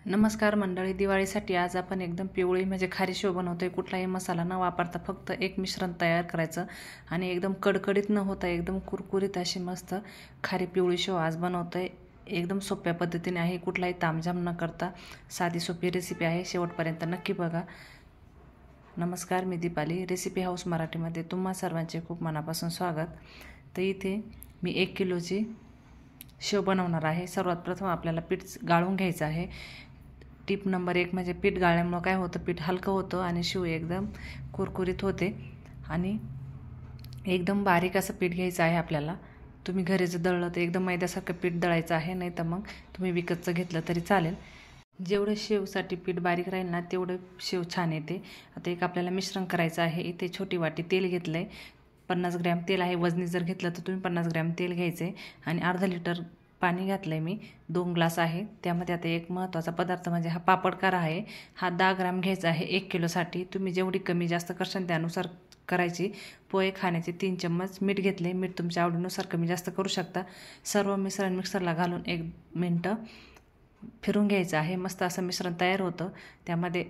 नमस्कार मंडळी, दिवाळीसाठी आज आपण एकदम पिवळी म्हणजे खारी शेव बनवतोय। कुठलाही मसाला न वापरता फक्त एक मिश्रण तयार करायचं आणि एकदम कडकडीत न होता एकदम कुरकुरीत अशी मस्त खारी पिवळी शेव आज बनवतोय। एकदम सोप्या पद्धतीने आहे, कुठलाही तामझाम न करता साधी सोपी रेसिपी आहे। शेवटपर्यंत नक्की बघा। नमस्कार, मी दीपाली, रेसिपी हाऊस मराठीमध्ये तुम्हा सर्वांचे खूप मनापासून स्वागत। तर इथे मी 1 किलोची शेव बनवणार आहे। सर्वात प्रथम आपल्याला पीठ गाळून घ्यायचं आहे। टिप नंबर 1 म्हणजे पीठ गाळल्यामुळे काय होतं, पीठ हलकं होतं आणि शेव एकदम कुरकुरीत होते। आणि एकदम बारीक असं पीठ घ्यायचं आहे आपल्याला। तुम्ही घरी जर दळलं तर एकदम मैद्यासारखं पीठ दळायचं आहे, नाही तर मग तुम्ही विकतचं घेतलं तरी चालेल। जेवढं शेवसाठी पीठ बारीक राहील ना तेवढं शेव छान येते। आता एक आपल्याला मिश्रण करायचं आहे। इथे छोटी वाटी तेल घेतलंय, 50 ग्रॅम तेल आहे। वजनी जर घेतलं तर तुम्ही 50 ग्रॅम तेल घ्यायचे आणि अर्धा लिटर पाणी घातलंय मी, 2 ग्लास आहे। त्यामध्ये आता एक महत्त्वाचा पदार्थ म्हणजे हा पापडकारा आहे। हा 10 ग्रॅम घ्यायचा आहे 1 किलोसाठी। तुम्ही जेवढी कमी जास्त करशाल त्यानुसार करायची। पोहे खाण्याचे 3 चम्मच मीठ घेतले, मीठ तुमच्या आवडीनुसार कमी जास्त करू शकता। सर्व मिश्रण मिक्सरला घालून 1 मिनिट फिरून घ्यायचं आहे। मस्त असं मिश्रण तयार होतं। त्यामध्ये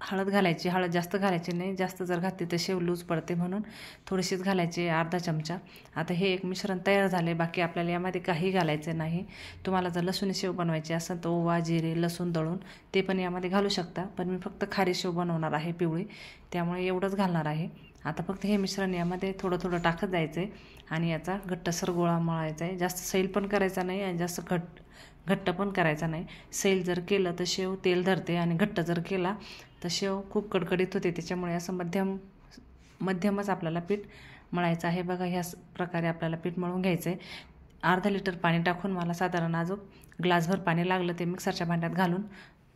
हळद घालायची, हळद जास्त घालायची नाही, जास्त जर घातली तर शेव लूज पडते, म्हणून थोडीशीच घालायची, अर्धा चमचा। आता हे एक मिश्रण तयार झाले, बाकी आपल्याला यामध्ये काही घालायचं नाही। तुम्हाला जर लसूणी शेव बनवायची असेल तर ओवा, जिरे, लसूण दळून ते पण यामध्ये घालू शकता, पण मी फक्त खारी शेव बनवणार आहे पिवळी, त्यामुळे एवढंच घालणार आहे। आता फक्त हे मिश्रण यामध्ये थोडं थोडं टाकत जायचं आहे आणि याचा घट्टसर गोळा मळायचा आहे। जास्त सैल पण करायचा नाही आणि जास्त घट्ट पण करायचा नाही। सैल जर केलं तर शेव तेल धरते आणि घट्ट जर केला तर शेव खूप कडकडीत होते। त्याच्यामुळे असं मध्यमच आपल्याला पीठ मळायचं आहे। बघा, ह्या प्रकारे आपल्याला पीठ मळून घ्यायचं आहे। अर्धा लिटर पाणी टाकून मला साधारण अजून ग्लासभर पाणी लागलं, ते मिक्सरच्या भांड्यात घालून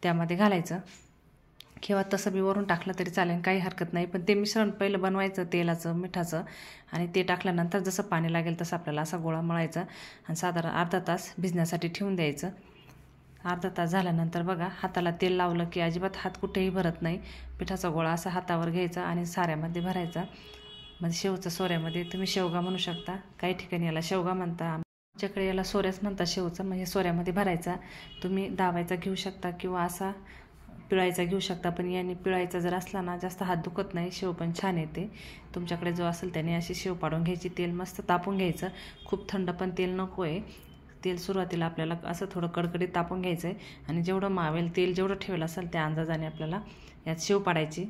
त्यामध्ये घालायचं, किंवा तसं बी वरून टाकलं तरी चालेल, काही हरकत नाही। पण ते मिश्रण पहिलं बनवायचं तेलाचं मिठाचं, आणि ते टाकल्यानंतर जसं पाणी लागेल तसं आपल्याला असा गोळा मळायचा आणि साधारण अर्धा तास भिजण्यासाठी ठेवून द्यायचं। अर्धा तास झाल्यानंतर बघा, हाताला तेल लावलं की अजिबात हात कुठेही भरत नाही। पिठाचा गोळा असा हातावर घ्यायचा आणि साऱ्यामध्ये भरायचा, म्हणजे शेवचं सोऱ्यामध्ये। तुम्ही शेवगा म्हणू शकता, काही ठिकाणी याला शेवगा म्हणता, आमच्याकडे याला सोऱ्याच म्हणतात शेवचं, म्हणजे सोऱ्यामध्ये भरायचा। तुम्ही दाबायचा घेऊ शकता किंवा असा पिळायचा घेऊ शकता, पण याने पिळायचा जर असला ना जास्त हात दुखत नाही, शेव पण छान येते। तुमच्याकडे जो असेल त्याने अशी शेव पाडून घ्यायची। तेल मस्त तापून घ्यायचं, खूप थंड पण तेल नको आहे। तेल सुरुवातीला आपल्याला असं थोडं कडकडीत तापून घ्यायचं आहे आणि जेवढं मावेल तेल जेवढं ठेवलं असेल त्या अंदाजाने आपल्याला यात शेव पाडायची।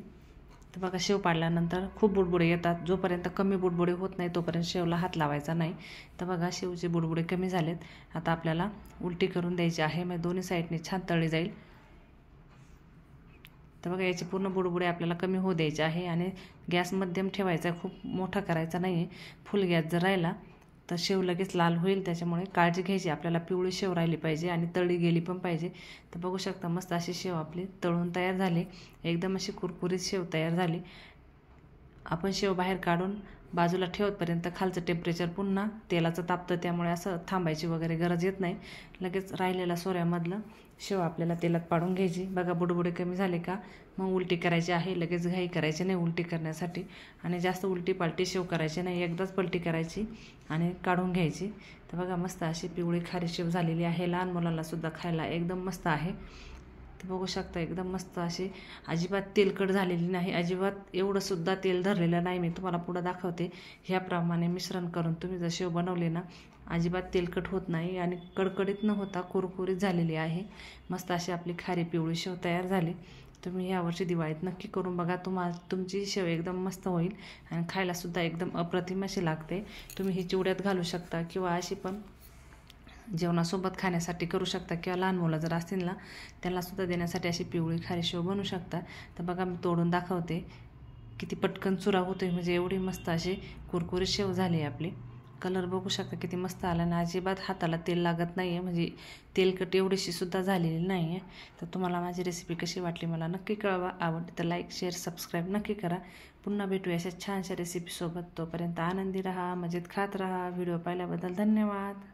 तर बघा, शेव पाडल्यानंतर खूप बुडबुडे येतात, जोपर्यंत कमी बुडबुडे होत नाही तोपर्यंत शेवला हात लावायचा नाही। तर बघा, शेवचे बुडबुडे कमी झालेत। आता आपल्याला उलटी करून द्यायची आहे, मग दोन्ही साईडने छान तळली जाईल। तर बघा, याचे पूर्ण बुडबुडे आपल्याला कमी होऊ द्यायचे आहे आणि गॅस मध्यम ठेवायचा, खूप मोठा करायचा नाही आहे। फुल गॅस जर राहिला तर शेव लगेच लाल होईल, त्याच्यामुळे काळजी घ्यायची। आपल्याला पिवळी शेव राहिली पाहिजे आणि तळली गेली पण पाहिजे। तर बघू शकता, मस्त अशी शेव आपली तळून तयार झाली, एकदम अशी कुरकुरीत शेव तयार झाली। आपण शेव बाहेर काढून बाजूला ठेवतपर्यंत खालचं टेम्परेचर पुन्हा तेलाचं तापतं, त्यामुळे असं थांबायची वगैरे गरज येत नाही। लगेच राहिलेला सोऱ्यामधलं शेव आपल्याला तेलात पाडून घ्यायची। बघा, बुडबुडे कमी झाले का मग उलटी करायची आहे। लगेच घाई करायची नाही उलटी करण्यासाठी, आणि जास्त उलटी पालटी शेव करायची नाही, एकदाच पलटी करायची आणि काढून घ्यायची। तर बघा, मस्त अशी पिवळी खारी शेव झालेली आहे, लहान मुलांना सुद्धा खायला एकदम मस्त आहे। तर बघू शकता, एकदम मस्त अशी, अजिबात तेलकट झालेली नाही, अजिबात एवढं सुद्धा तेल धरलेलं नाही। मी तुम्हाला पुढं दाखवते, ह्याप्रमाणे मिश्रण करून तुम्ही जर शेव बनवली ना अजिबात तेलकट होत नाही आणि कडकडीत न होता कुरकुरीत झालेली आहे। मस्त अशी आपली खारी पिवळी शेव तयार झाली। तुम्ही यावर्षी दिवाळीत नक्की करून बघा, तुमची शेव एकदम मस्त होईल आणि खायलासुद्धा एकदम अप्रतिम अशी लागते। तुम्ही ही चिवड्यात घालू शकता किंवा अशी पण जेवणासोबत खाण्यासाठी करू शकता, किंवा लहान मुलं जर असतील ना त्यांनासुद्धा देण्यासाठी अशी पिवळी खारी शेव बनवू शकता। तर बघा, मी तोडून दाखवते, किती पटकन चुरा होतोय, म्हणजे एवढी मस्त अशी कुरकुरीत शेव झाली आहे आपली। कलर बघू शकता किती मस्त आला आणि अजिबात हाताला तेल लागत नाही आहे, म्हणजे तेलकट एवढीशी सुद्धा झालेली नाही आहे। तर तुम्हाला माझी रेसिपी कशी वाटली मला नक्की कळवा। आवडली तर लाईक, शेअर, सबस्क्राईब नक्की करा। पुन्हा भेटूया अशा छानशा रेसिपीसोबत। तोपर्यंत आनंदी राहा, मजेत खात राहा। व्हिडिओ पाहिल्याबद्दल धन्यवाद।